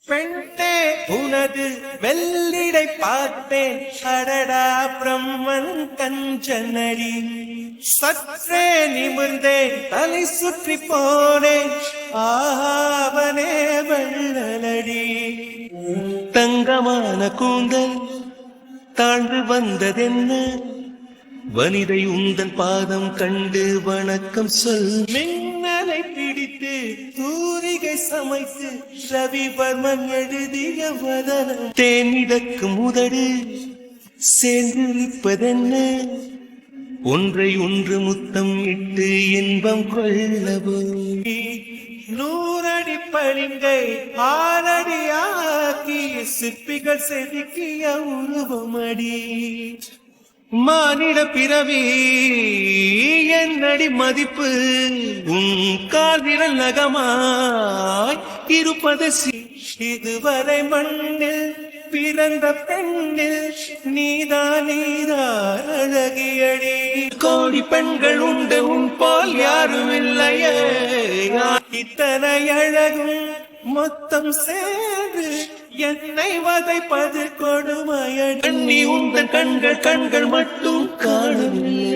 பெண்ணே உனது வெள்ளிடை பார்த்தேன் அடடா பிரம்மன் கஞ்சனடி சற்றே நிமிர்ந்தேன் தலை சுற்றி போனேன் ஆவனே வெள்ளலடி தங்கமான கூந்தல் தாழ்ந்து வந்ததென்ன வனிதை உந்தன் பாதம் கண்டு வணக்கம் சொல் மின்னலை பிடித்து தூரிகை சமைத்து ரவிவர்மன் எழுதிய வதனம் தேனிதற்கு முதடு சேர்ந்திருப்பதென்ன ஒன்றை ஒன்று முத்தம் இட்டு இன்பம் கொள்ளவோ நூறடி பளிங்கை ஆறடியாக்கி சிற்பிகள் செதுக்கிய உருவமடி மானிட பிறவி என்னடி மதிப்பு உன் கால்விரல் நகமாய் இருப்பது இதுவரை மண்ணில் பிறந்த பெண்ணில் நீதான் அழகியடி கோடி பெண்கள் உண்டு உன் போல் யாரும் இல்லையே இத்தனை அழகும் மொத்தம் சேர்ந்து என்னை வதைப்பது கொடுமையடி உந்தன் கண்கள் மட்டும் காணவில்லை